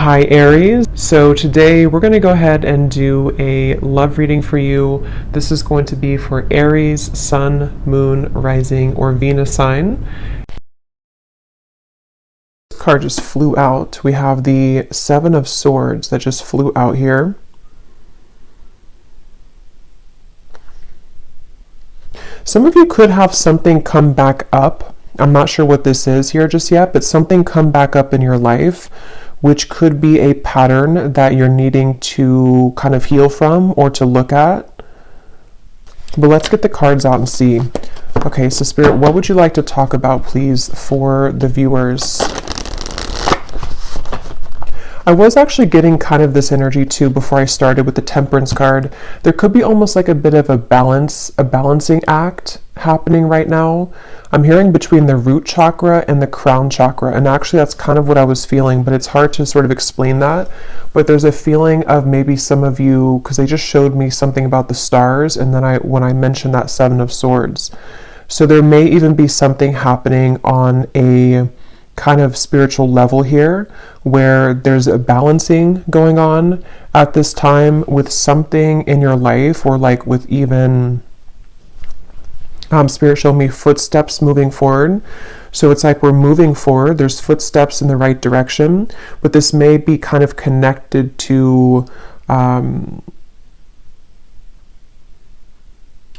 Hi Aries, so today we're going to go ahead and do a love reading for you. This is going to be for Aries, Sun, Moon, Rising, or Venus sign. This card just flew out. We have the Seven of Swords that just flew out here. Some of you could have something come back up. I'm not sure what this is here just yet, but something come back up in your life, which could be a pattern that you're needing to kind of heal from or to look at. But let's get the cards out and see. Okay, so Spirit, what would you like to talk about, please, for the viewers? I was actually getting kind of this energy too before I started with the Temperance card. There could be almost like a bit of a balancing act happening right now. I'm hearing between the root chakra and the crown chakra, and actually that's kind of what I was feeling, but it's hard to sort of explain that. But there's a feeling of maybe some of you, because they just showed me something about the stars, and then when I mentioned that Seven of Swords. So there may even be something happening on a kind of spiritual level here where there's a balancing going on at this time with something in your life, or like with even Spirit showed me footsteps moving forward. So it's like we're moving forward, there's footsteps in the right direction, but this may be kind of connected to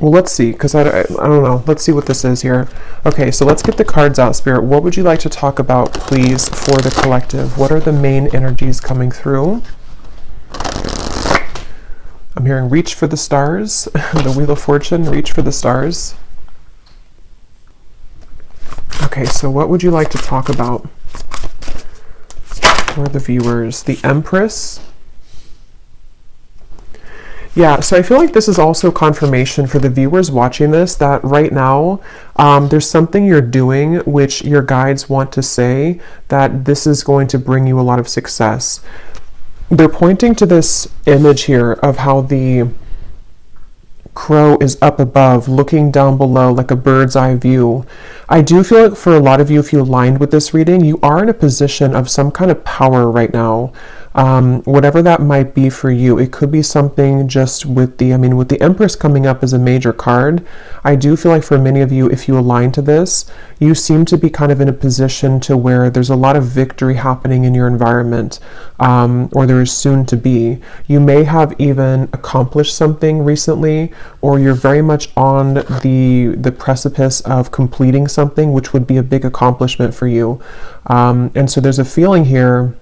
well, let's see, because I don't know. Let's see what this is here. Okay, so let's get the cards out, Spirit. What would you like to talk about, please, for the collective? What are the main energies coming through? I'm hearing reach for the stars. The Wheel of Fortune, reach for the stars. Okay, so what would you like to talk about for the viewers? The Empress. Yeah, so I feel like this is also confirmation for the viewers watching this that right now there's something you're doing which your guides want to say that this is going to bring you a lot of success. They're pointing to this image here of how the crow is up above looking down below like a bird's eye view. I do feel like for a lot of you, if you aligned with this reading, you are in a position of some kind of power right now. Whatever that might be for you, it could be something just with with the Empress coming up as a major card. I do feel like for many of you, if you align to this, you seem to be kind of in a position to where there's a lot of victory happening in your environment, or there is soon to be. You may have even accomplished something recently, or you're very much on the precipice of completing something, which would be a big accomplishment for you. And so there's a feeling here.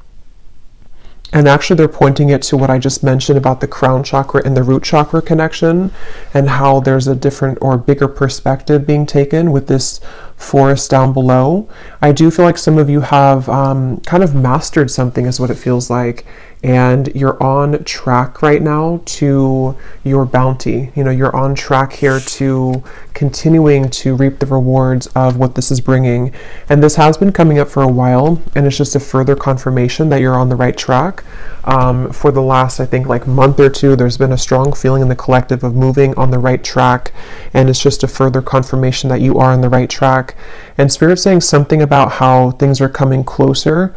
And actually they're pointing it to what I just mentioned about the crown chakra and the root chakra connection, and how there's a different or bigger perspective being taken with this forest down below. I do feel like some of you have kind of mastered something is what it feels like, and you're on track right now to your bounty. You know, you're on track here to continuing to reap the rewards of what this is bringing. And this has been coming up for a while, and it's just a further confirmation that you're on the right track. For the last, I think, like month or two, there's been a strong feeling in the collective of moving on the right track, and it's just a further confirmation that you are on the right track. And Spirit's saying something about how things are coming closer,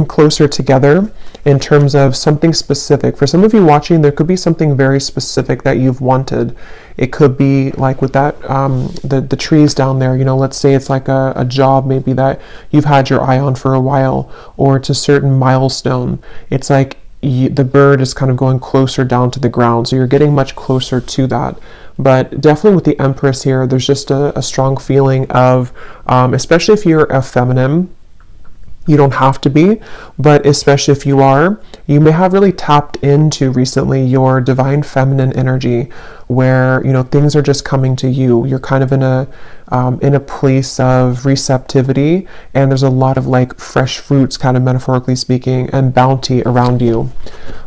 closer together in terms of something specific. For some of you watching, there could be something very specific that you've wanted. It could be like with that, the trees down there, you know, let's say it's like a job maybe that you've had your eye on for a while, or it's a certain milestone. It's like the bird is kind of going closer down to the ground, so you're getting much closer to that. But definitely with the Empress here, there's just a strong feeling of, especially if you're a feminine, you don't have to be, but especially if you are, you may have really tapped into recently your divine feminine energy, where, you know, things are just coming to you. You're kind of in a place of receptivity, and there's a lot of like fresh fruits, kind of metaphorically speaking, and bounty around you.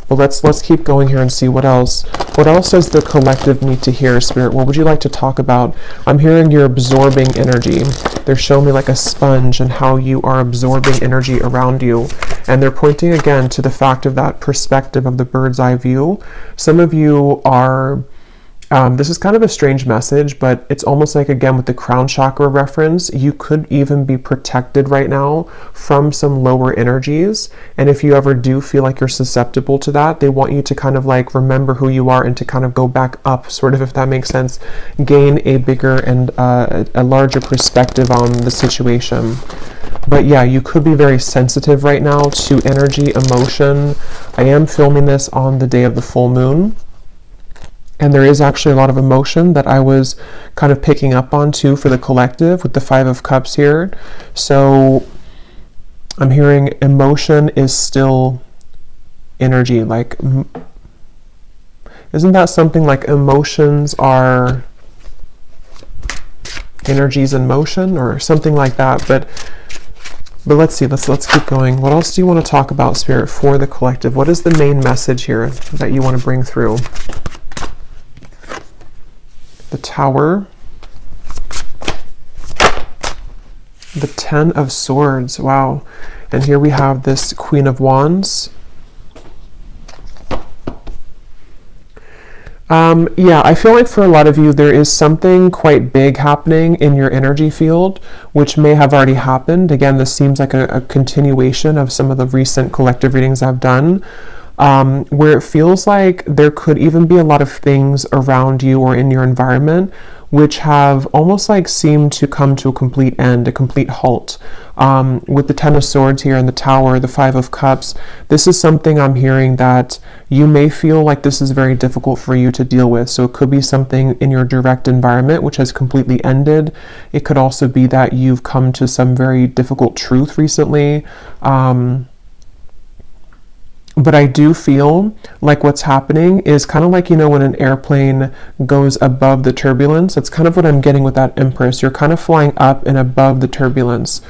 But let's keep going here and see what else. What else does the collective need to hear, Spirit? What would you like to talk about? I'm hearing you're absorbing energy. They're showing me like a sponge and how you are absorbing energy around you. And they're pointing again to the fact of that perspective of the bird's eye view. Some of you are This is kind of a strange message, but it's almost like, again, with the crown chakra reference, you could even be protected right now from some lower energies. And if you ever do feel like you're susceptible to that, they want you to kind of like remember who you are and to kind of go back up, sort of, if that makes sense, gain a bigger and a larger perspective on the situation. But yeah, you could be very sensitive right now to energy, emotion. I am filming this on the day of the full moon. And there is actually a lot of emotion that I was kind of picking up on too for the collective with the Five of Cups here. So I'm hearing emotion is still energy. Like, isn't that something like emotions are energies in motion or something like that? But let's see, let's keep going. What else do you want to talk about, Spirit, for the collective? What is the main message here that you want to bring through? The Tower, the Ten of Swords, wow. And here we have this Queen of Wands. Yeah, I feel like for a lot of you, there is something quite big happening in your energy field, which may have already happened. Again, this seems like a continuation of some of the recent collective readings I've done. Where it feels like there could even be a lot of things around you or in your environment which have almost like seemed to come to a complete end, a complete halt. With the Ten of Swords here and the Tower, the Five of Cups, this is something I'm hearing that you may feel like this is very difficult for you to deal with. So it could be something in your direct environment which has completely ended. It could also be that you've come to some very difficult truth recently. But I do feel like what's happening is kind of like, you know, when an airplane goes above the turbulence, that's kind of what I'm getting with that Empress. You're kind of flying up and above the turbulence.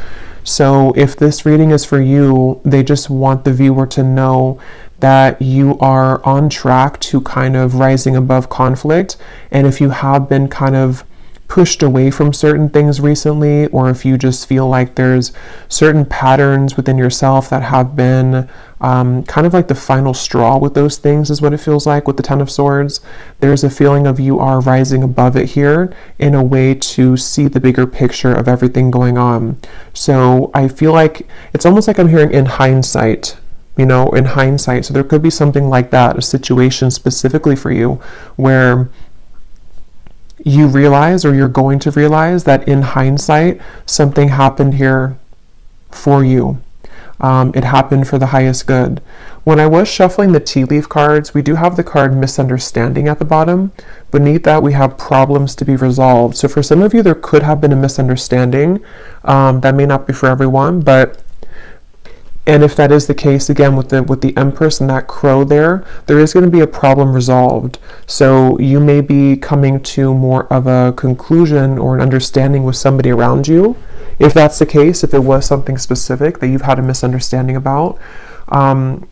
So if this reading is for you, they just want the viewer to know that you are on track to kind of rising above conflict. And if you have been kind of pushed away from certain things recently, or if you just feel like there's certain patterns within yourself that have been kind of like the final straw with those things, is what it feels like with the Ten of Swords. There's a feeling of you are rising above it here in a way to see the bigger picture of everything going on. So I feel like it's almost like I'm hearing in hindsight, you know, in hindsight. So there could be something like that, a situation specifically for you where you realize, or you're going to realize, that in hindsight something happened here for you. It happened for the highest good. When I was shuffling the tea leaf cards, we do have the card misunderstanding at the bottom. Beneath that we have problems to be resolved. So for some of you there could have been a misunderstanding. That may not be for everyone, and if that is the case, again, with the Empress and that crow there is going to be a problem resolved. So you may be coming to more of a conclusion or an understanding with somebody around you. If that's the case, if it was something specific that you've had a misunderstanding about,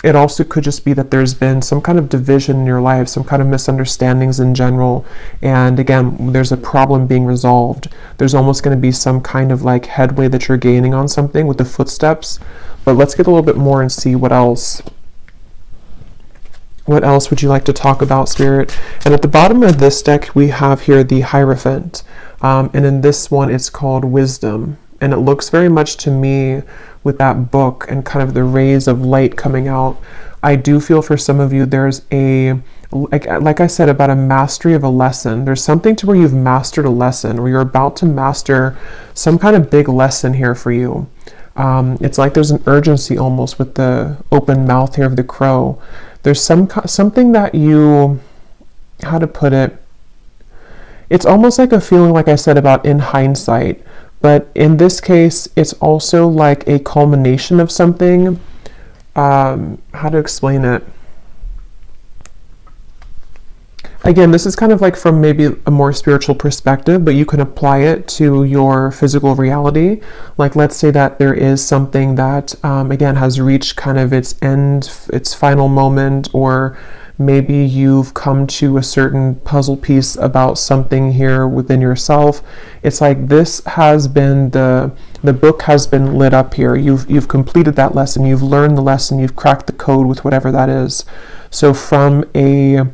it also could just be that there's been some kind of division in your life, some kind of misunderstandings in general. And again, there's a problem being resolved. There's almost going to be some kind of like headway that you're gaining on something with the footsteps. But let's get a little bit more and see what else. What else would you like to talk about, Spirit? And at the bottom of this deck, we have here the Hierophant. And in this one, it's called Wisdom. And it looks very much to me with that book and kind of the rays of light coming out. I do feel for some of you, there's like I said, about a mastery of a lesson. There's something to where you've mastered a lesson, or you're about to master some kind of big lesson here for you. It's like there's an urgency almost with the open mouth here of the crow. There's something that you, how to put it, it's almost like a feeling, like I said, about in hindsight. But in this case, it's also like a culmination of something. How to explain it? Again, this is kind of like from maybe a more spiritual perspective, but you can apply it to your physical reality. Like, let's say that there is something that, again, has reached kind of its end, its final moment, or maybe you've come to a certain puzzle piece about something here within yourself. It's like this has been the book has been lit up here. You've completed that lesson. You've learned the lesson. You've cracked the code with whatever that is. So from a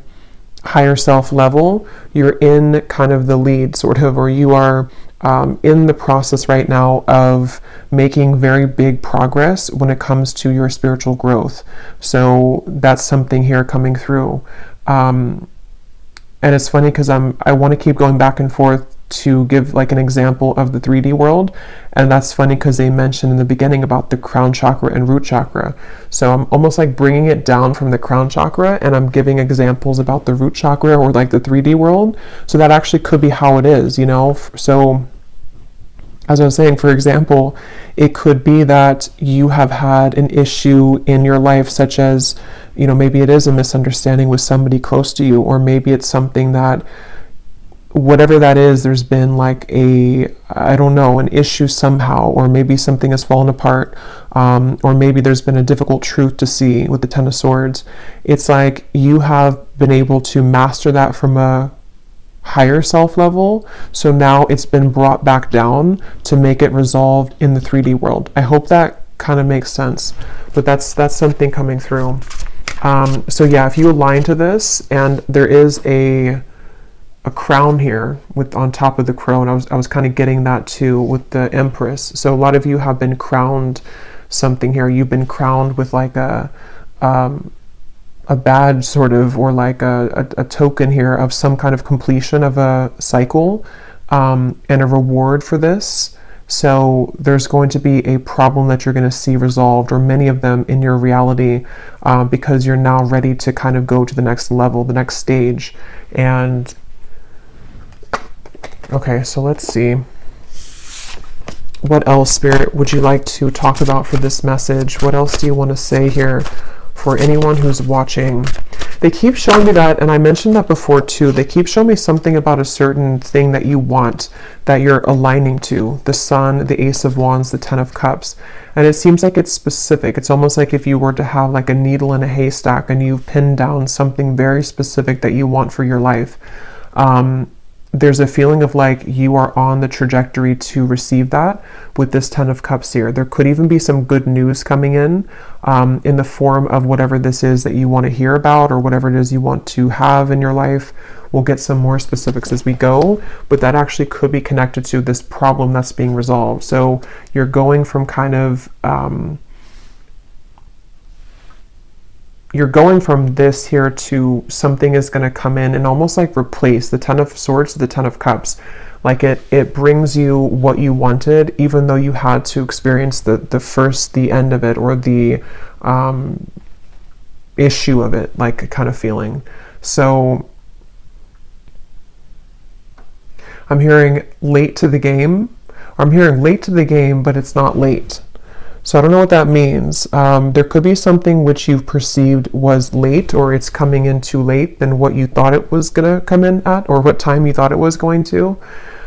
higher self level, you're in kind of the lead, sort of, or you are in the process right now of making very big progress when it comes to your spiritual growth. So that's something here coming through. And it's funny because I want to keep going back and forth to give like an example of the 3D world, and that's funny because they mentioned in the beginning about the crown chakra and root chakra. So I'm almost like bringing it down from the crown chakra, and I'm giving examples about the root chakra or like the 3D world. So that actually could be how it is, you know. So as I was saying, for example, it could be that you have had an issue in your life, such as, you know, maybe it is a misunderstanding with somebody close to you, or maybe it's something that, whatever that is, there's been like I don't know, an issue somehow, or maybe something has fallen apart, or maybe there's been a difficult truth to see with the Ten of Swords. It's like you have been able to master that from a higher self level, so now it's been brought back down to make it resolved in the 3D world. I hope that kind of makes sense, but that's something coming through. So yeah, if you align to this, and there is a crown here with on top of the crown. I was kind of getting that too with the Empress. So a lot of you have been crowned something here. You've been crowned with like a badge sort of, or like a token here of some kind of completion of a cycle, and a reward for this. So there's going to be a problem that you're going to see resolved, or many of them in your reality, because you're now ready to kind of go to the next level, the next stage. And okay, so let's see. What else, Spirit, would you like to talk about for this message? What else do you want to say here for anyone who's watching? They keep showing me that, and I mentioned that before too, they keep showing me something about a certain thing that you want, that you're aligning to. The Sun, the Ace of Wands, the Ten of Cups. And it seems like it's specific. It's almost like if you were to have like a needle in a haystack and you've pinned down something very specific that you want for your life. There's a feeling of like you are on the trajectory to receive that with this Ten of Cups here. There could even be some good news coming in the form of whatever this is that you want to hear about, or whatever it is you want to have in your life. We'll get some more specifics as we go, but that actually could be connected to this problem that's being resolved. So you're going from kind of you're going from this here to something is going to come in and almost like replace the Ten of Swords to the Ten of Cups. Like it brings you what you wanted, even though you had to experience the end of it, or the issue of it, like kind of feeling. So I'm hearing late to the game. I'm hearing late to the game, but it's not late. So I don't know what that means. There could be something which you've perceived was late, or it's coming in too late than what you thought it was going to come in at, or what time you thought it was going to.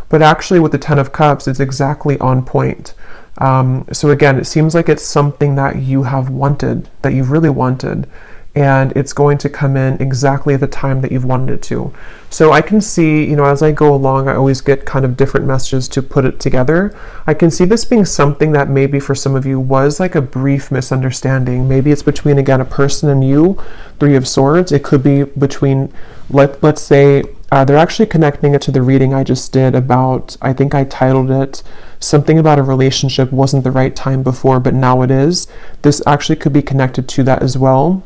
But actually with the Ten of Cups, it's exactly on point. So again, it seems like it's something that you have wanted, that you've really wanted, and it's going to come in exactly at the time that you've wanted it to. So I can see, you know, as I go along, I always get kind of different messages to put it together. I can see this being something that maybe for some of you was like a brief misunderstanding. Maybe it's between, again, a person and you, Three of Swords. It could be between, let's say, they're actually connecting it to the reading I just did about, I think I titled it, something about a relationship wasn't the right time before, but now it is. This actually could be connected to that as well,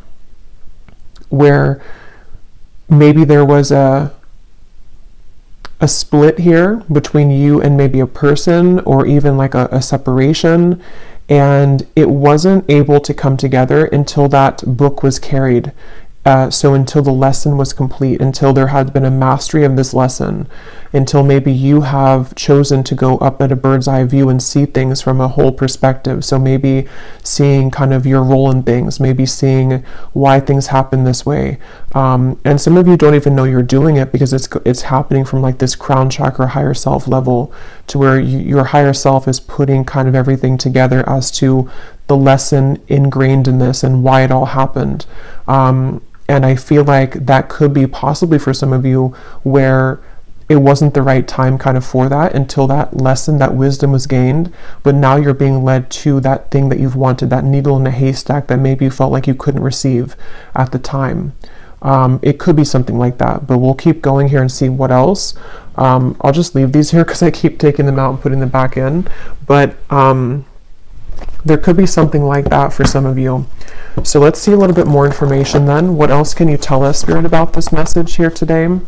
where maybe there was a split here between you and maybe a person, or even like a separation, and it wasn't able to come together until that book was carried. So until the lesson was complete, until there had been a mastery of this lesson, until maybe you have chosen to go up at a bird's eye view and see things from a whole perspective. So maybe seeing kind of your role in things, maybe seeing why things happen this way. And some of you don't even know you're doing it, because it's happening from like this crown chakra higher self level, to where your higher self is putting kind of everything together as to the lesson ingrained in this and why it all happened. And I feel like that could be possibly for some of you where it wasn't the right time kind of for that, until that lesson, that wisdom was gained, but now you're being led to that thing that you've wanted, that needle in a haystack that maybe you felt like you couldn't receive at the time. It could be something like that, but we'll keep going here and see what else. I'll just leave these here because I keep taking them out and putting them back in, but there could be something like that for some of you. So let's see a little bit more information then. What else can you tell us, Spirit, about this message here today?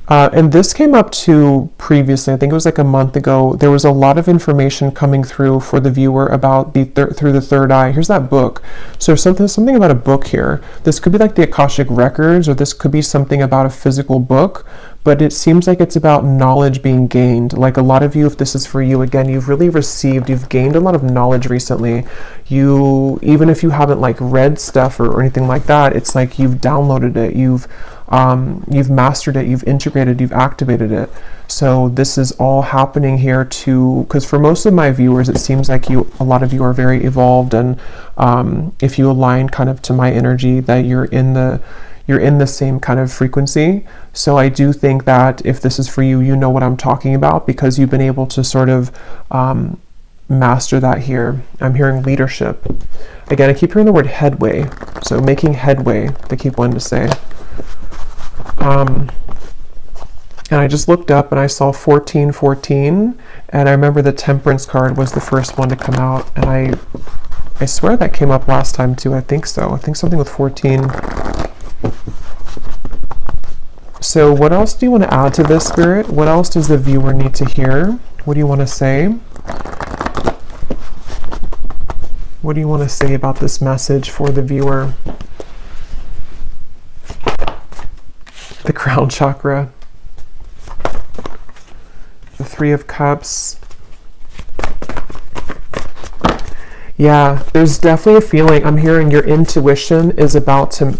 And this came up too previously. I think it was like a month ago. There was a lot of information coming through for the viewer about through the third eye. Here's that book. So something about a book here. This could be like the Akashic Records, or this could be something about a physical book, but it seems like it's about knowledge being gained. Like a lot of you, if this is for you, again, you've gained a lot of knowledge recently. Even if you haven't like read stuff or anything like that, it's like you've downloaded it, you've mastered it, you've integrated, you've activated it. So this is all happening here because for most of my viewers, it seems like a lot of you are very evolved, and if you align kind of to my energy, that you're in the same kind of frequency. So I do think that if this is for you, you know what I'm talking about, because you've been able to sort of master that here. I'm hearing leadership. Again, I keep hearing the word headway. So making headway, they keep wanting to say. And I just looked up and I saw 1414, and I remember the Temperance card was the first one to come out, and I swear that came up last time too. I think so. I think something with 14. So what else do you want to add to this, Spirit? What else does the viewer need to hear? What do you want to say? What do you want to say about this message for the viewer? The crown chakra. The Three of Cups. Yeah, there's definitely a feeling. I'm hearing your intuition is about to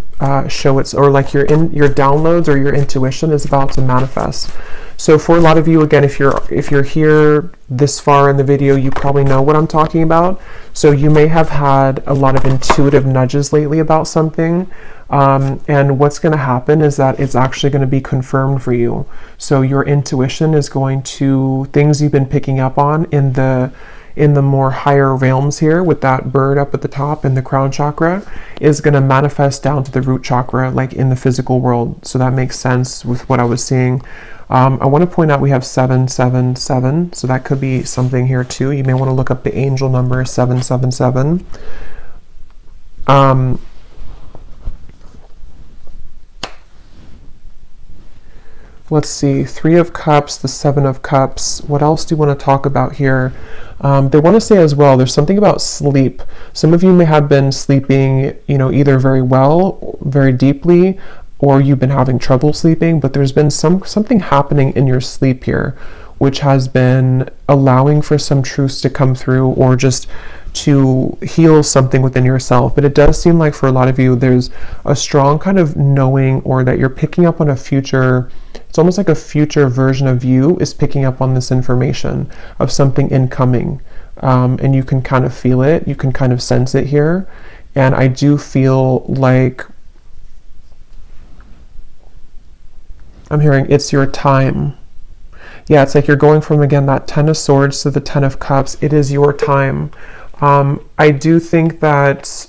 show its, or like your downloads or your intuition is about to manifest. So for a lot of you, again, if you're here this far in the video, you probably know what I'm talking about. So you may have had a lot of intuitive nudges lately about something. And what's going to happen is that it's actually going to be confirmed for you. So your intuition is going to, things you've been picking up on in the more higher realms here with that bird up at the top in the crown chakra, is going to manifest down to the root chakra, like in the physical world. So that makes sense with what I was seeing. I want to point out we have 777, so that could be something here too. You may want to look up the angel number 777. Let's see, Three of Cups, the Seven of Cups. What else do you want to talk about here? They want to say as well, there's something about sleep. Some of you may have been sleeping, either very well, very deeply, or you've been having trouble sleeping, but there's been something happening in your sleep here, which has been allowing for some truths to come through, or just to heal something within yourself. But it does seem like for a lot of you, there's a strong kind of knowing, or that you're picking up on a future. It's almost like a future version of you is picking up on this information of something incoming. And you can kind of feel it. You can kind of sense it here. And I do feel like I'm hearing it's your time. Yeah, it's like you're going from, again, that Ten of Swords to the Ten of Cups. It is your time. I do think that,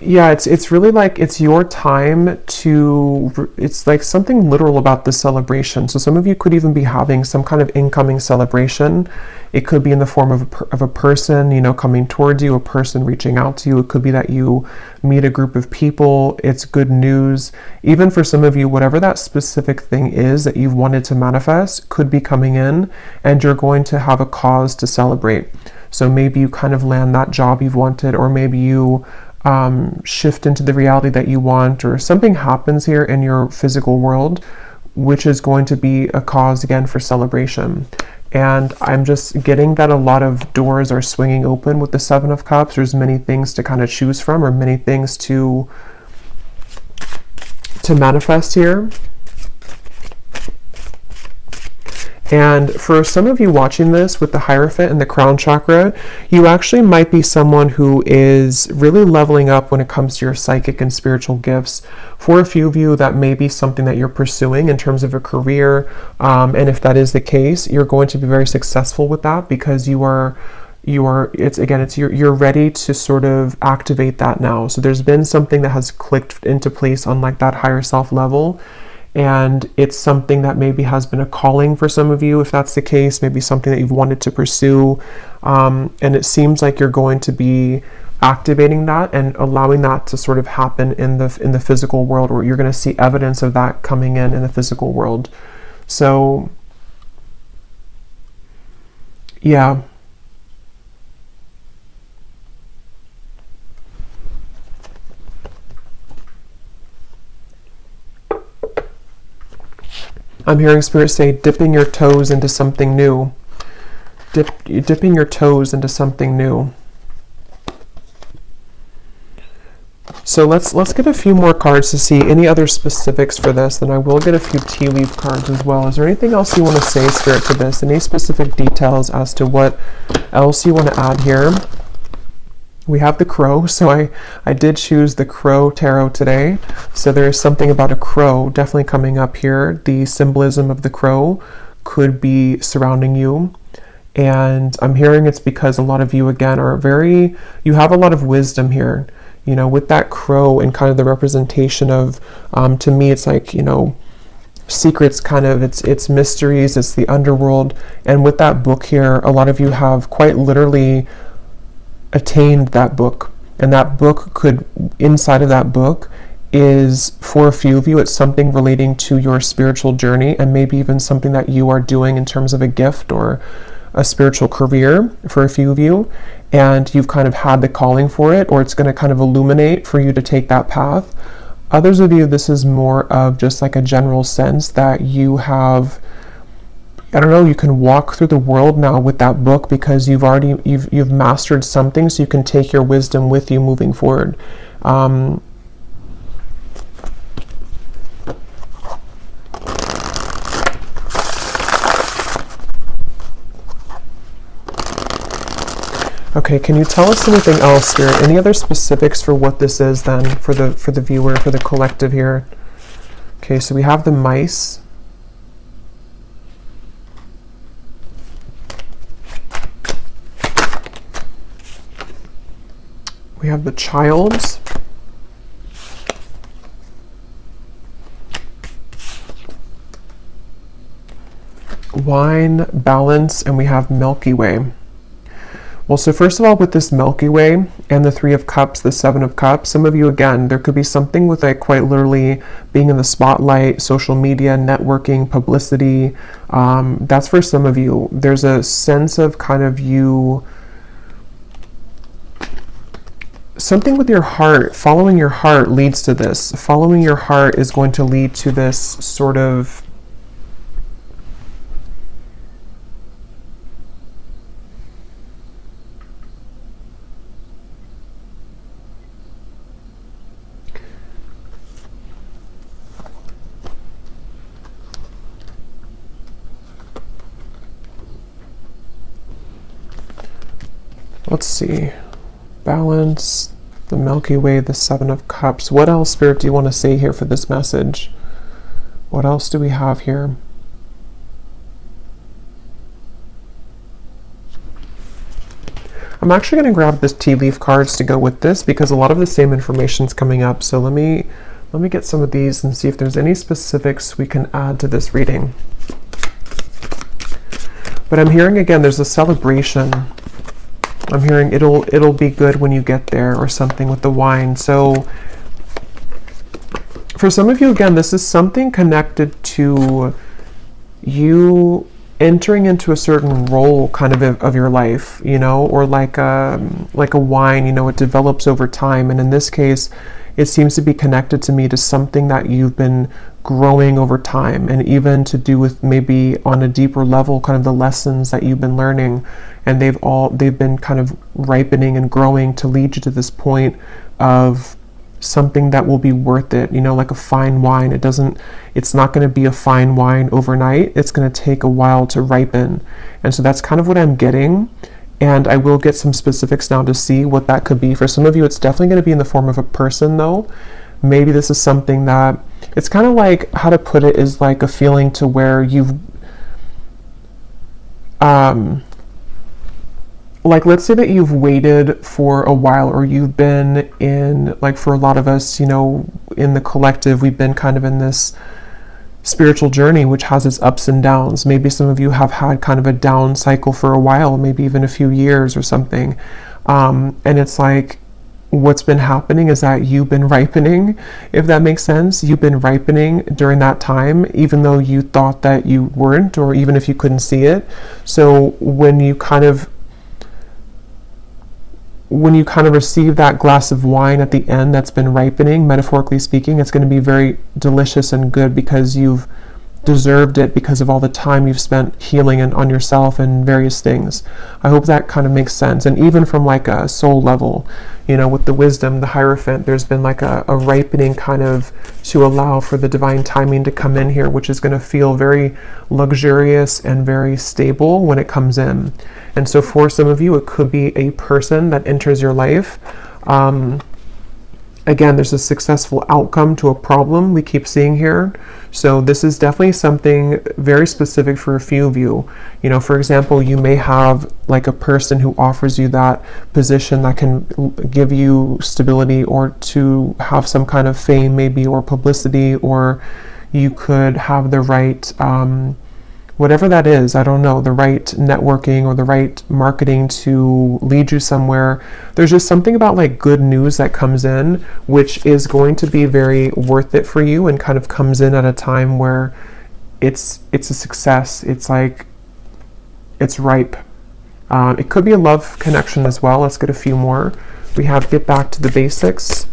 yeah, it's really like it's your time to, it's like something literal about the celebration. So some of you could even be having some kind of incoming celebration. It could be in the form of a person, coming towards you, a person reaching out to you. It could be that you meet a group of people. It's good news. Even for some of you, whatever that specific thing is that you've wanted to manifest could be coming in, and you're going to have a cause to celebrate. So maybe you kind of land that job you've wanted, or maybe you shift into the reality that you want, or something happens here in your physical world, which is going to be a cause again for celebration. And I'm just getting that a lot of doors are swinging open with the Seven of Cups. There's many things to kind of choose from, or many things to manifest here. And for some of you watching this with the Hierophant and the crown chakra, you actually might be someone who is really leveling up when it comes to your psychic and spiritual gifts. For a few of you, that may be something that you're pursuing in terms of a career. And if that is the case, you're going to be very successful with that, because you are you're ready to sort of activate that now. So there's been something that has clicked into place on like that higher self level, and it's something that maybe has been a calling for some of you, if that's the case, maybe something that you've wanted to pursue, and it seems like you're going to be activating that and allowing that to sort of happen in the physical world, or you're going to see evidence of that coming in the physical world. So yeah. I'm hearing Spirit say dipping your toes into something new. Dipping your toes into something new. So let's get a few more cards to see any other specifics for this. Then I will get a few tea leaf cards as well. Is there anything else you want to say, Spirit, to this? Any specific details as to what else you want to add here? We have the crow, so I did choose the crow tarot today. So there is something about a crow definitely coming up here. The symbolism of the crow could be surrounding you. And I'm hearing it's because a lot of you, again, you have a lot of wisdom here. You know, with that crow and kind of the representation of, to me, it's like, you know, secrets, kind of, it's mysteries, it's the underworld. And with that book here, a lot of you have quite literally attained that book, and that book could, inside of that book is, for a few of you, it's something relating to your spiritual journey, and maybe even something that you are doing in terms of a gift or a spiritual career for a few of you, and you've kind of had the calling for it, or it's going to kind of illuminate for you to take that path. Others of you, this is more of just like a general sense that you have, I don't know, you can walk through the world now with that book because you've mastered something, so you can take your wisdom with you moving forward. Okay, can you tell us anything else, Spirit? Any other specifics for what this is then, for the viewer, for the collective here? Okay, so we have the mice. We have the child. Wine, balance, and we have Milky Way. Well, so first of all, with this Milky Way and the Three of Cups, the Seven of Cups, some of you, again, there could be something with like quite literally being in the spotlight, social media, networking, publicity. That's for some of you. There's a sense of kind of you, something with your heart, following your heart leads to this. Following your heart is going to lead to this sort of let's see. Balance, the Milky Way, the Seven of Cups. What else, Spirit, do you want to say here for this message? What else do we have here? I'm actually going to grab this tea leaf cards to go with this because a lot of the same information is coming up. So let me get some of these and see if there's any specifics we can add to this reading. But I'm hearing, again, there's a celebration. I'm hearing it'll be good when you get there, or something with the wine. So for some of you, again, this is something connected to you entering into a certain role kind of your life, you know, or like a wine, you know, it develops over time. And in this case, it seems to be connected to me to something that you've been growing over time, and even to do with maybe on a deeper level kind of the lessons that you've been learning, and they've been kind of ripening and growing to lead you to this point of something that will be worth it, you know, like a fine wine. It's not going to be a fine wine overnight. It's going to take a while to ripen. And so that's kind of what I'm getting. And I will get some specifics now to see what that could be. For some of you, it's definitely going to be in the form of a person, though. Maybe this is something that, it's kind of like, how to put it, is like a feeling to where you've, like, let's say that you've waited for a while, or you've been in, like, for a lot of us, you know, in the collective, we've been kind of in this spiritual journey which has its ups and downs. Maybe some of you have had kind of a down cycle for a while, maybe even a few years or something. And it's like, what's been happening is that you've been ripening, if that makes sense. You've been ripening during that time, even though you thought that you weren't, or even if you couldn't see it. So when you kind of receive that glass of wine at the end that's been ripening, metaphorically speaking, it's going to be very delicious and good because you've deserved it, because of all the time you've spent healing and on yourself and various things. I hope that kind of makes sense. And even from like a soul level, you know, with the wisdom, the Hierophant, there's been like a ripening kind of to allow for the divine timing to come in here, which is going to feel very luxurious and very stable when it comes in. And so for some of you, it could be a person that enters your life. Again, there's a successful outcome to a problem we keep seeing here. So this is definitely something very specific for a few of you. You know, for example, you may have like a person who offers you that position that can give you stability, or to have some kind of fame maybe, or publicity, or you could have the right whatever that is, I don't know, the right networking or the right marketing to lead you somewhere. There's just something about like good news that comes in, which is going to be very worth it for you, and kind of comes in at a time where it's a success. It's like, it's ripe. It could be a love connection as well. Let's get a few more. We have get back to the basics.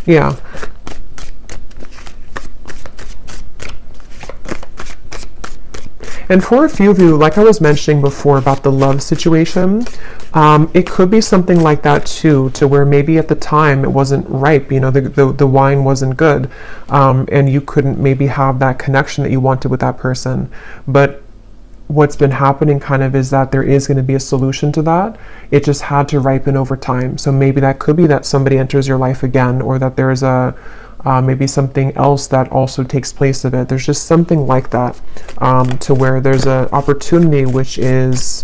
Yeah. And for a few of you, like I was mentioning before about the love situation, it could be something like that too, to where maybe at the time it wasn't ripe, you know, the wine wasn't good, and you couldn't maybe have that connection that you wanted with that person. But what's been happening kind of is that there is going to be a solution to that. It just had to ripen over time. So maybe that could be that somebody enters your life again, or that there's a maybe something else that also takes place of it. There's just something like that, to where there's an opportunity which is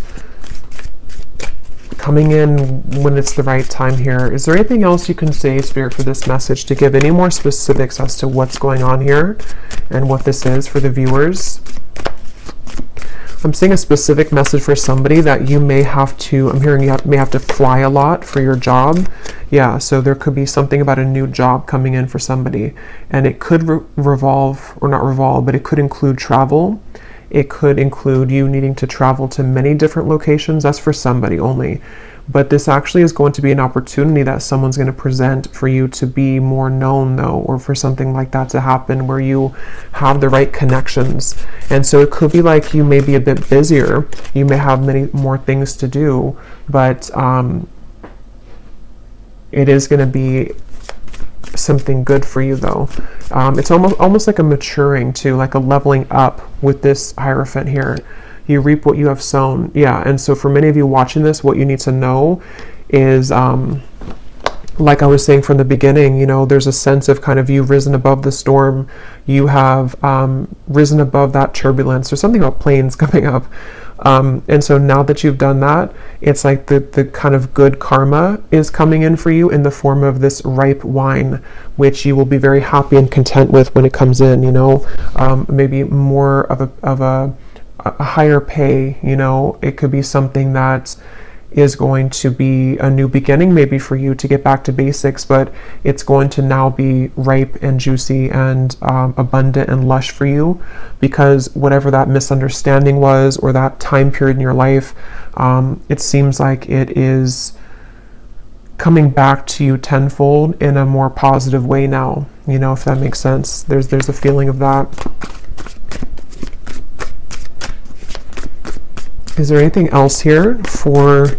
coming in when it's the right time here. Is there anything else you can say, Spirit, for this message, to give any more specifics as to what's going on here and what this is for the viewers? I'm seeing a specific message for somebody that you may have to, I'm hearing you may have to fly a lot for your job. Yeah, so there could be something about a new job coming in for somebody. And it could revolve, or not revolve, but it could include travel. It could include you needing to travel to many different locations. That's for somebody only. But this actually is going to be an opportunity that someone's going to present for you to be more known, though, or for something like that to happen where you have the right connections. And so it could be like you may be a bit busier. You may have many more things to do, but it is going to be something good for you, though. It's almost like a maturing too, like a leveling up with this Hierophant here. You reap what you have sown. Yeah, and so for many of you watching this, what you need to know is, like I was saying from the beginning, you know, there's a sense of kind of you've risen above the storm. You have risen above that turbulence. There's something about planes coming up. And so now that you've done that, it's like the kind of good karma is coming in for you in the form of this ripe wine, which you will be very happy and content with when it comes in, you know, maybe more of a higher pay, you know. It could be something that is going to be a new beginning maybe for you to get back to basics, but it's going to now be ripe and juicy and abundant and lush for you, because whatever that misunderstanding was, or that time period in your life, it seems like it is coming back to you tenfold in a more positive way now, you know, if that makes sense. There's a feeling of that. Is there anything else here for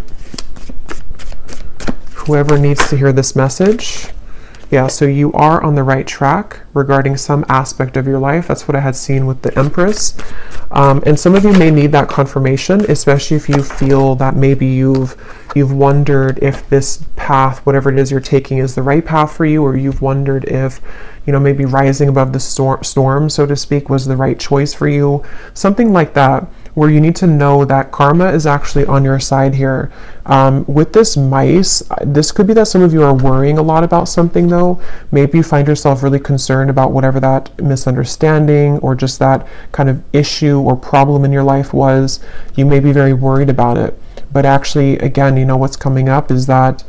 whoever needs to hear this message? Yeah, so you are on the right track regarding some aspect of your life. That's what I had seen with the Empress. And some of you may need that confirmation, especially if you feel that maybe you've wondered if this path, whatever it is you're taking, is the right path for you, or you've wondered if, you know, maybe rising above the storm, so to speak, was the right choice for you. Something like that, where you need to know that karma is actually on your side here. With this mice, this could be that some of you are worrying a lot about something though. Maybe you find yourself really concerned about whatever that misunderstanding or just that kind of issue or problem in your life was. You may be very worried about it. But actually, again, you know, what's coming up is that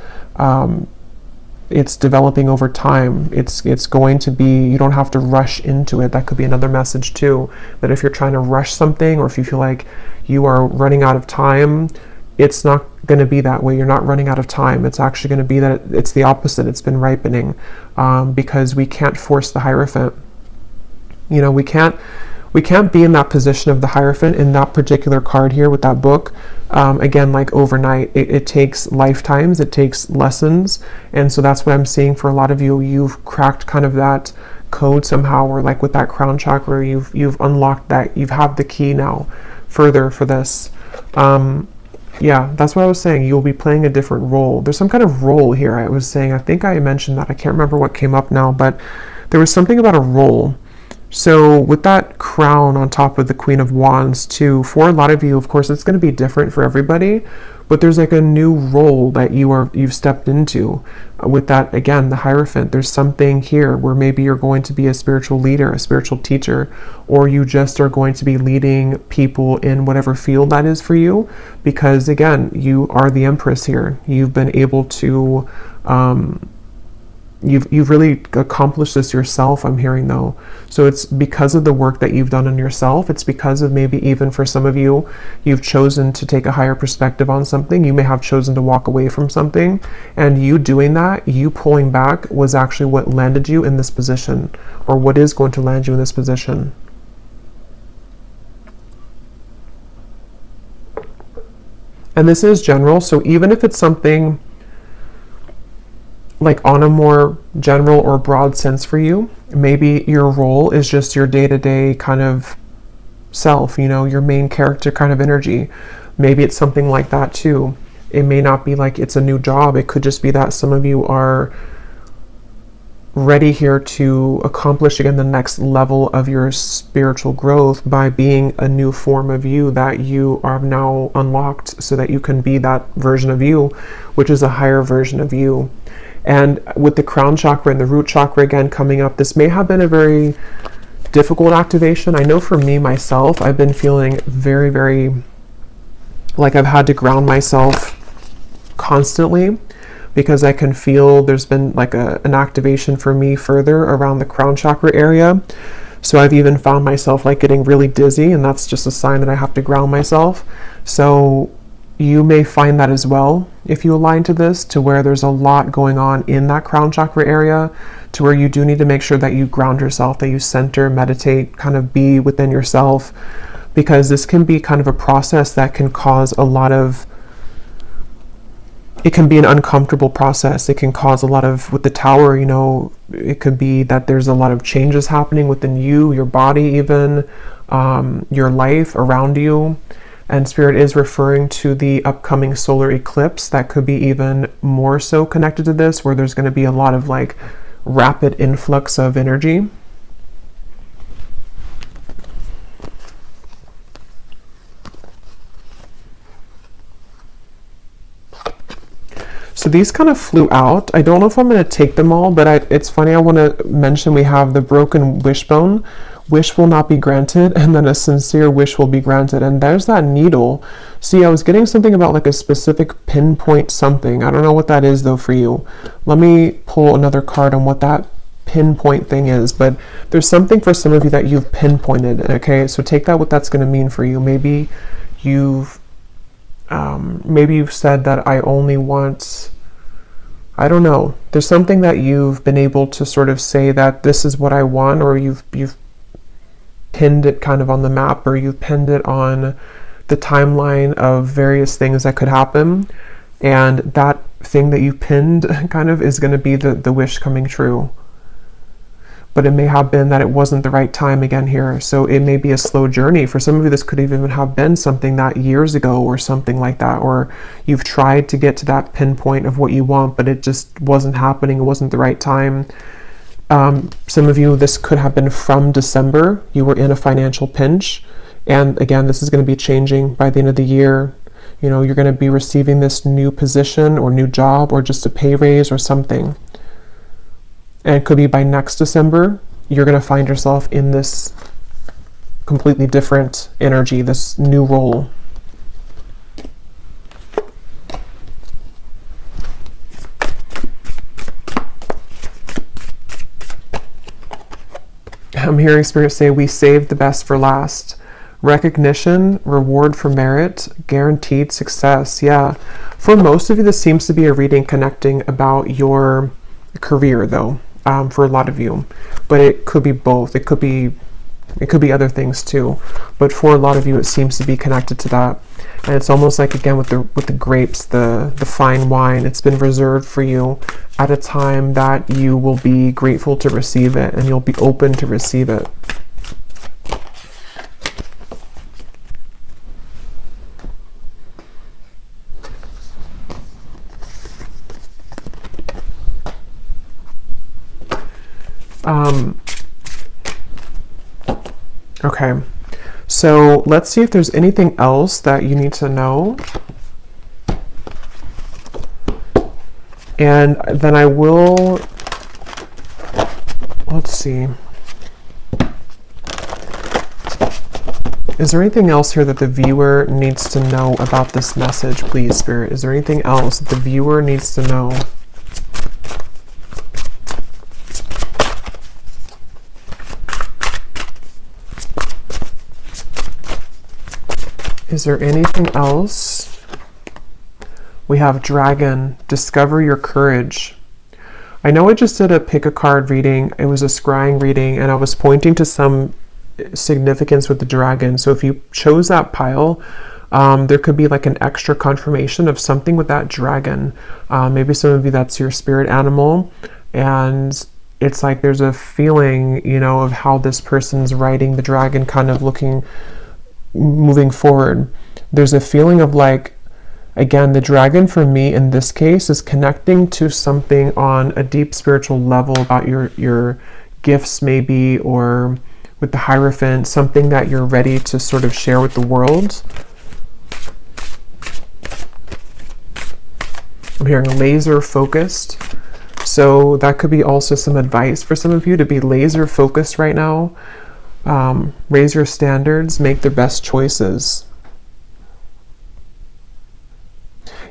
it's developing over time. It's going to be, you don't have to rush into it. That could be another message too, that if you're trying to rush something or if you feel like you are running out of time, it's not going to be that way. You're not running out of time. It's actually going to be that it's the opposite. It's been ripening, because we can't force the Hierophant. You know, we can't be in that position of the Hierophant in that particular card here with that book. Again, like overnight, it takes lifetimes, it takes lessons. And so that's what I'm seeing for a lot of you. You've cracked kind of that code somehow, or like with that crown chakra, you've unlocked that, you've had the key now further for this. Yeah, that's what I was saying. You'll be playing a different role. There's some kind of role here. I was saying, I think I mentioned that. I can't remember what came up now, but there was something about a role. So with that crown on top of the Queen of Wands too, for a lot of you, of course, it's going to be different for everybody, but there's like a new role that you've stepped into. With that, again, the Hierophant, there's something here where maybe you're going to be a spiritual leader, a spiritual teacher, or you just are going to be leading people in whatever field that is for you, because again, you are the Empress here. You've been able to, You've really accomplished this yourself, I'm hearing though. So it's because of the work that you've done on yourself. It's because of maybe even for some of you, you've chosen to take a higher perspective on something. You may have chosen to walk away from something. And you doing that, you pulling back was actually what landed you in this position, or what is going to land you in this position. And this is general, so even if it's something like on a more general or broad sense for you, maybe your role is just your day-to-day kind of self, you know, your main character kind of energy. Maybe it's something like that too. It may not be like it's a new job. It could just be that some of you are ready here to accomplish again the next level of your spiritual growth by being a new form of you that you are now unlocked, so that you can be that version of you, which is a higher version of you. And with the crown chakra and the root chakra again coming up, this may have been a very difficult activation. I know for me, myself, I've been feeling very, very like I've had to ground myself constantly, because I can feel there's been like an activation for me further around the crown chakra area. So I've even found myself like getting really dizzy, and that's just a sign that I have to ground myself. So you may find that as well if you align to this, to where there's a lot going on in that crown chakra area, to where you do need to make sure that you ground yourself, that you center, meditate, kind of be within yourself, because this can be kind of a process that can cause a lot of, it can be an uncomfortable process. It can cause a lot of, with the tower, you know, it could be that there's a lot of changes happening within you, your body even, your life around you. And Spirit is referring to the upcoming solar eclipse that could be even more so connected to this, where there's going to be a lot of like rapid influx of energy. So these kind of flew out. I don't know if I'm going to take them all, but it's funny, I want to mention we have the broken wishbone. Wish will not be granted, and then a sincere wish will be granted. And there's that needle. See, I was getting something about like a specific pinpoint something. I don't know what that is though for you. Let me pull another card on what that pinpoint thing is, but there's something for some of you that you've pinpointed. Okay, so take that, what that's going to mean for you. Maybe you've said that I only want, I don't know. There's something that you've been able to sort of say that this is what I want, or you've pinned it kind of on the map, or you've pinned it on the timeline of various things that could happen, and that thing that you pinned kind of is going to be the wish coming true. But it may have been that it wasn't the right time again here, so it may be a slow journey. For some of you, this could even have been something that years ago or something like that, or you've tried to get to that pinpoint of what you want, but it just wasn't happening, it wasn't the right time. Some of you, this could have been from December. You were in a financial pinch, And again, this is going to be changing by the end of the year. You know, you're going to be receiving this new position or new job or just a pay raise or something. And it could be by next December, you're going to find yourself in this completely different energy, this new role. I'm hearing Spirit say, we saved the best for last. Recognition, reward for merit, guaranteed success. Yeah. For most of you, this seems to be a reading connecting about your career, though, for a lot of you. But it could be both. It could be other things too. But for a lot of you, it seems to be connected to that. And it's almost like, again, with the grapes, the fine wine, it's been reserved for you at a time that you will be grateful to receive it and you'll be open to receive it. Okay, so let's see if there's anything else that you need to know. And then I will, let's see. Is there anything else here that the viewer needs to know about this message, please, Spirit? Is there anything else that the viewer needs to know? Is there anything else? We have Dragon, discover your courage. I know I just did a pick a card reading. It was a scrying reading, and I was pointing to some significance with the dragon. So if you chose that pile, there could be like an extra confirmation of something with that dragon. Maybe some of you, that's your spirit animal. And it's like there's a feeling, you know, of how this person's riding the dragon, kind of moving forward. There's a feeling of like, again, the dragon for me in this case is connecting to something on a deep spiritual level about your gifts maybe, or with the Hierophant, something that you're ready to sort of share with the world. I'm hearing laser focused. So that could be also some advice for some of you to be laser focused right now. Raise your standards, make the best choices.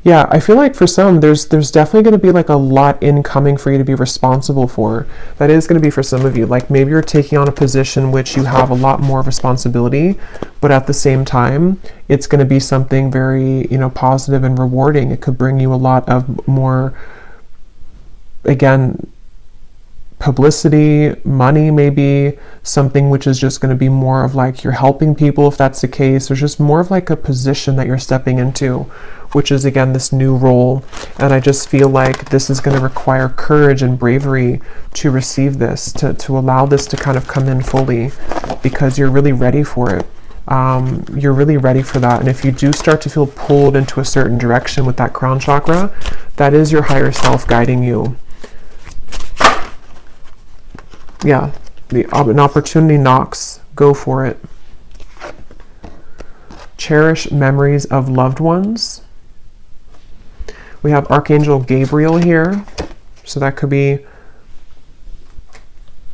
Yeah, I feel like for some, there's definitely going to be like a lot incoming for you to be responsible for. That is going to be for some of you. Like maybe you're taking on a position which you have a lot more responsibility, but at the same time, it's going to be something very, you know, positive and rewarding. It could bring you a lot of more, again, publicity, money, maybe something which is just going to be more of like you're helping people if that's the case. There's just more of like a position that you're stepping into, which is again this new role. And I just feel like this is going to require courage and bravery to receive this, to allow this to kind of come in fully, because you're really ready for it. You're really ready for that. And if you do start to feel pulled into a certain direction with that crown chakra, that is your higher self guiding you. Yeah, an opportunity knocks. Go for it. Cherish memories of loved ones. We have Archangel Gabriel here. So that could be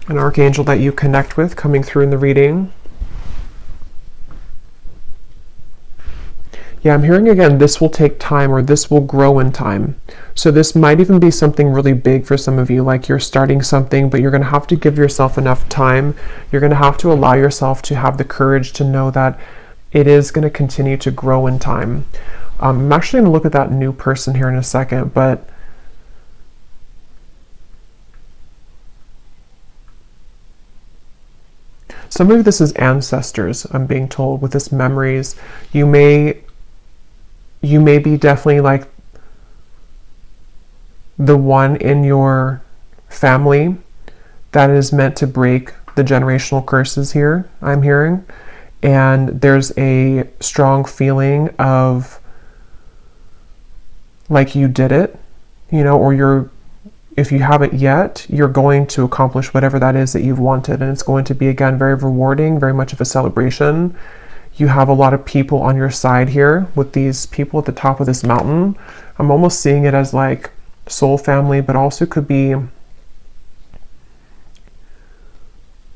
an archangel that you connect with coming through in the reading. Yeah, I'm hearing again, this will take time, or this will grow in time. So this might even be something really big for some of you, like you're starting something, but you're going to have to give yourself enough time. You're going to have to allow yourself to have the courage to know that it is going to continue to grow in time. I'm actually going to look at that new person here in a second, but some of this is ancestors, I'm being told, with this memories. You may be definitely like the one in your family that is meant to break the generational curses here, I'm hearing. And there's a strong feeling of like you did it, you know, or if you haven't yet, you're going to accomplish whatever that is that you've wanted. And it's going to be, again, very rewarding, very much of a celebration. you have a lot of people on your side here with these people at the top of this mountain. I'm almost seeing it as like soul family, but also could be,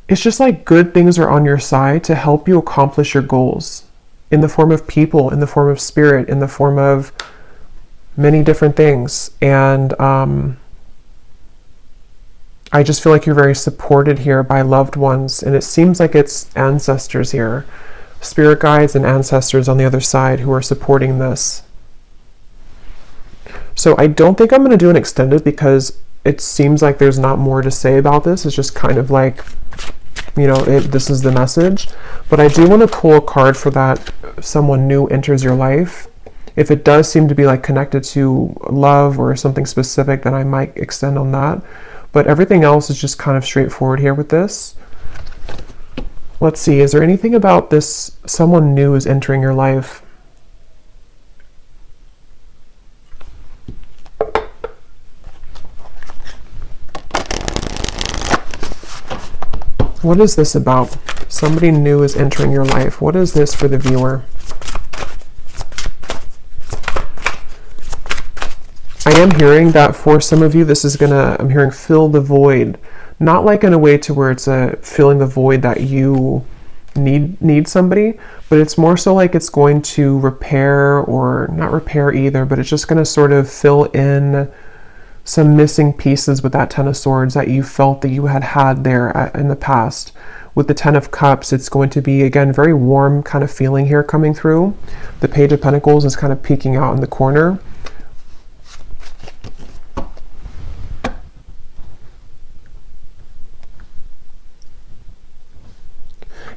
it's just like good things are on your side to help you accomplish your goals in the form of people, in the form of spirit, in the form of many different things. And I just feel like you're very supported here by loved ones, and it seems like it's ancestors here, spirit guides and ancestors on the other side who are supporting this. So I don't think I'm going to do an extended because it seems like there's not more to say about this. It's just kind of like, you know, this is the message. But I do want to pull a card for that someone new enters your life. If it does seem to be like connected to love or something specific, then I might extend on that. But everything else is just kind of straightforward here with this. Let's see, is there anything about this someone new is entering your life? What is this about? Somebody new is entering your life. What is this for the viewer? I am hearing that for some of you, this is gonna, I'm hearing fill the void. Not like in a way to where it's a filling the void that you need somebody, but it's more so like it's going to repair, or not repair either, but it's just gonna sort of fill in some missing pieces with that Ten of Swords that you felt that you had there in the past. With the Ten of Cups, it's going to be, again, very warm kind of feeling here coming through. The Page of Pentacles is kind of peeking out in the corner.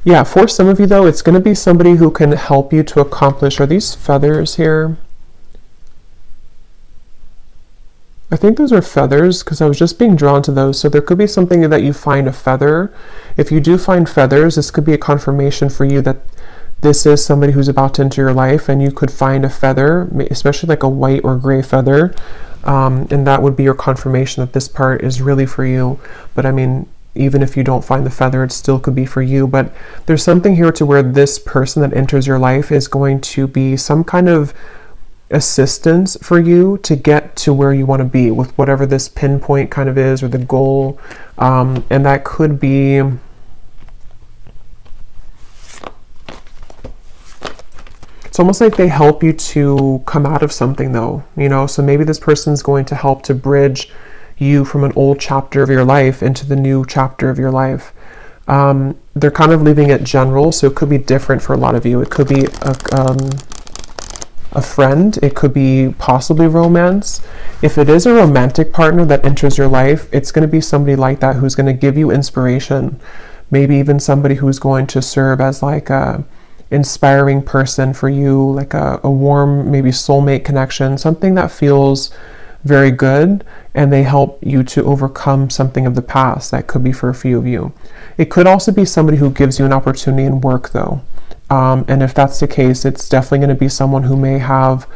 Yeah, for some of you though, it's going to be somebody who can help you to accomplish, are these feathers here? I think those are feathers because I was just being drawn to those. So there could be something that you find a feather. If you do find feathers, this could be a confirmation for you that this is somebody who's about to enter your life, and you could find a feather, especially like a white or gray feather. And that would be your confirmation that this part is really for you. But I mean, even if you don't find the feather, it still could be for you. But there's something here to where this person that enters your life is going to be some kind of assistance for you to get to where you want to be with whatever this pinpoint kind of is, or the goal. And that could be, it's almost like they help you to come out of something though, you know. So maybe this person's going to help to bridge you from an old chapter of your life into the new chapter of your life. They're kind of leaving it general, so it could be different for a lot of you. It could be a friend, it could be possibly romance. If it is a romantic partner that enters your life, it's going to be somebody like that who's going to give you inspiration. Maybe even somebody who's going to serve as like a inspiring person for you, like a warm, maybe soulmate connection, something that feels very good, and they help you to overcome something of the past. That could be for a few of you. It could also be somebody who gives you an opportunity in work though. And if that's the case, it's definitely going to be someone who may have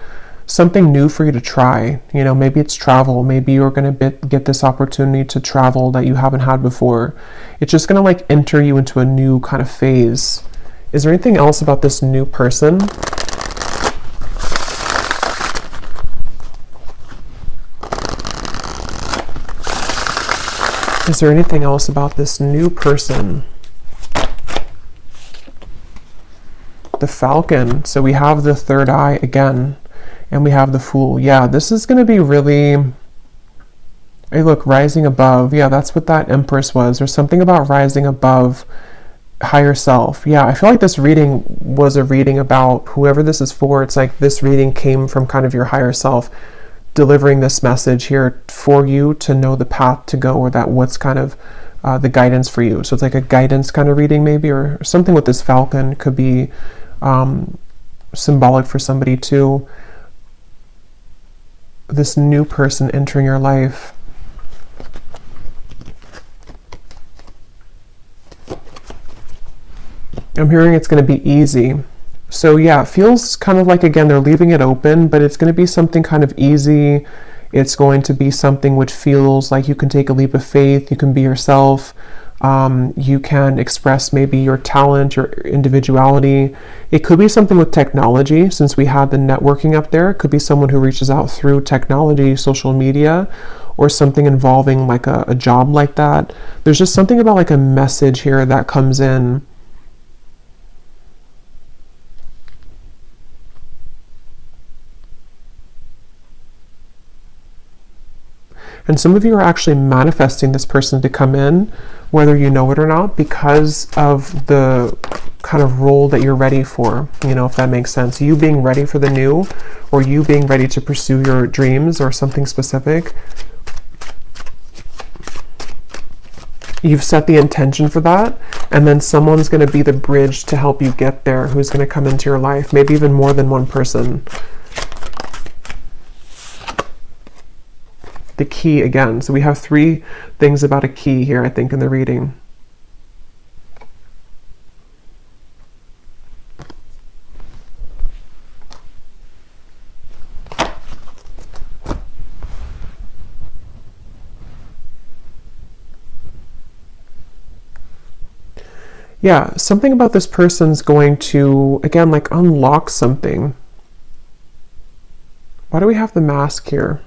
something new for you to try. You know, maybe it's travel. Maybe you're going to get this opportunity to travel that you haven't had before. It's just going to like enter you into a new kind of phase. Is there anything else about this new person? Is there anything else about this new person? The Falcon. So we have the third eye again, and we have the Fool. Yeah, this is going to be really, hey look, rising above. Yeah, that's what that Empress was. There's something about rising above higher self. Yeah, I feel like this reading was a reading about whoever this is for. It's like this reading came from kind of your higher self delivering this message here for you to know the path to go, or that what's kind of the guidance for you. So it's like a guidance kind of reading maybe, or something with this Falcon could be symbolic for somebody too. This new person entering your life. I'm hearing it's going to be easy. So yeah, it feels kind of like, again, they're leaving it open, but it's going to be something kind of easy. It's going to be something which feels like you can take a leap of faith. You can be yourself. You can express maybe your talent, your individuality. It could be something with technology, since we had the networking up there. It could be someone who reaches out through technology, social media, or something involving like a job like that. There's just something about like a message here that comes in. And some of you are actually manifesting this person to come in, whether you know it or not, because of the kind of role that you're ready for, you know, if that makes sense. You being ready for the new, or you being ready to pursue your dreams or something specific. You've set the intention for that, and then someone's going to be the bridge to help you get there, who's going to come into your life, maybe even more than one person. The key again. So we have 3 things about a key here, I think, in the reading. Yeah, something about this person's going to, again, like unlock something. Why do we have the mask here?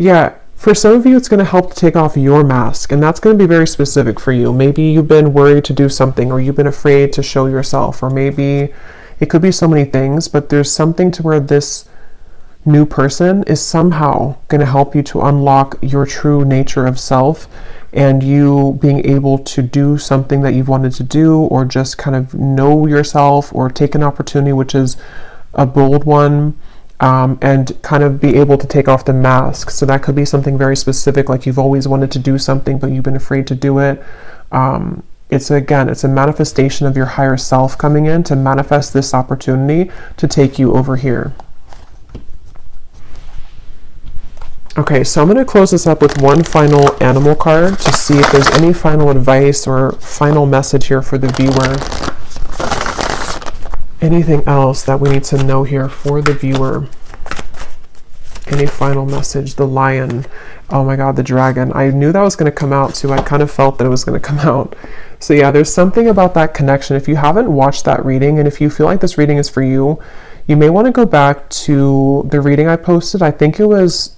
Yeah, for some of you, it's going to help to take off your mask, and that's going to be very specific for you. Maybe you've been worried to do something, or you've been afraid to show yourself, or maybe it could be so many things, but there's something to where this new person is somehow going to help you to unlock your true nature of self, and you being able to do something that you've wanted to do, or just kind of know yourself, or take an opportunity, which is a bold one. And kind of be able to take off the mask. So that could be something very specific, like you've always wanted to do something, but you've been afraid to do it. It's a manifestation of your higher self coming in to manifest this opportunity to take you over here. Okay, so I'm going to close this up with one final animal card to see if there's any final advice or final message here for the viewer. Anything else that we need to know here for the viewer? Any final message? The lion. Oh my god, the dragon. I knew that was going to come out too. I kind of felt that it was going to come out. So yeah, there's something about that connection. If you haven't watched that reading, and if you feel like this reading is for you, you may want to go back to the reading I posted. I think it was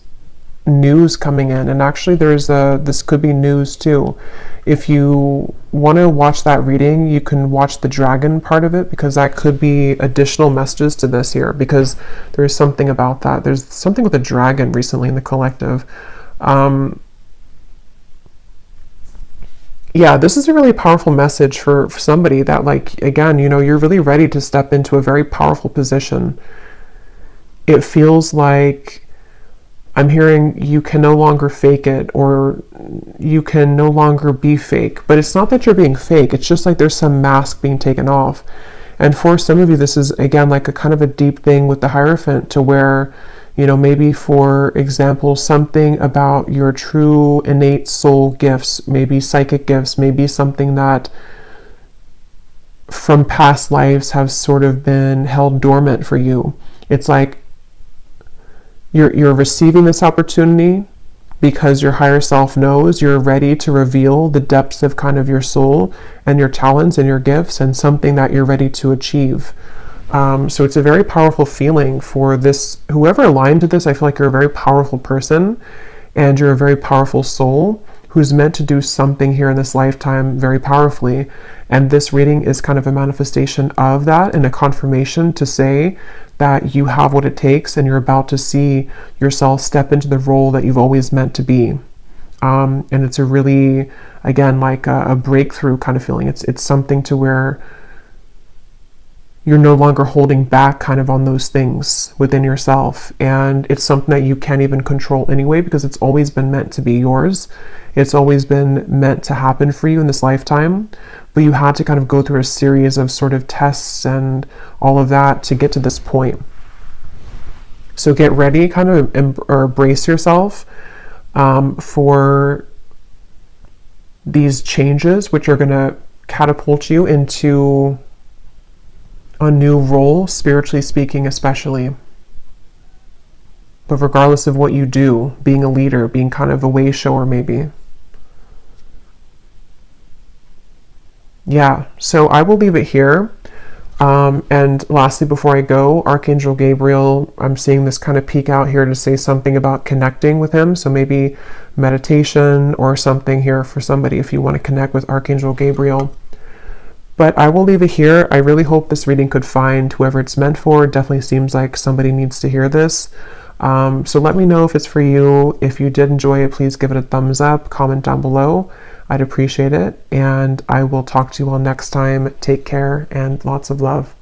news coming in, and actually this could be news too. If you want to watch that reading, you can watch the dragon part of it, because that could be additional messages to this here, because there's something about that. There's something with a dragon recently in the collective. Yeah, this is a really powerful message for somebody that, like, again, you know, you're really ready to step into a very powerful position. It feels like I'm hearing you can no longer fake it, or you can no longer be fake. But it's not that you're being fake. It's just like there's some mask being taken off. And for some of you, this is, again, like a kind of a deep thing with the Hierophant, to where, you know, maybe, for example, something about your true innate soul gifts, maybe psychic gifts, maybe something that from past lives have sort of been held dormant for you. It's like you're receiving this opportunity because your higher self knows you're ready to reveal the depths of kind of your soul and your talents and your gifts, and something that you're ready to achieve. So it's a very powerful feeling for this. Whoever aligned to this, I feel like you're a very powerful person, and you're a very powerful soul who's meant to do something here in this lifetime very powerfully. And this reading is kind of a manifestation of that, and a confirmation to say that you have what it takes, and you're about to see yourself step into the role that you've always meant to be. And it's a really, again, like a breakthrough kind of feeling. It's something to where you're no longer holding back kind of on those things within yourself. And it's something that you can't even control anyway, because it's always been meant to be yours. It's always been meant to happen for you in this lifetime. But you had to kind of go through a series of sort of tests and all of that to get to this point. So get ready, kind of embrace yourself for these changes, which are going to catapult you into a new role, spiritually speaking, especially. but regardless of what you do, being a leader, being kind of a way shower maybe. Yeah, so I will leave it here. And lastly, before I go, Archangel Gabriel, I'm seeing this kind of peek out here to say something about connecting with him. So maybe meditation or something here for somebody if you want to connect with Archangel Gabriel. But I will leave it here. I really hope this reading could find whoever it's meant for. It definitely seems like somebody needs to hear this. So let me know if it's for you. If you did enjoy it, please give it a thumbs up, comment down below. I'd appreciate it. And I will talk to you all next time. Take care and lots of love.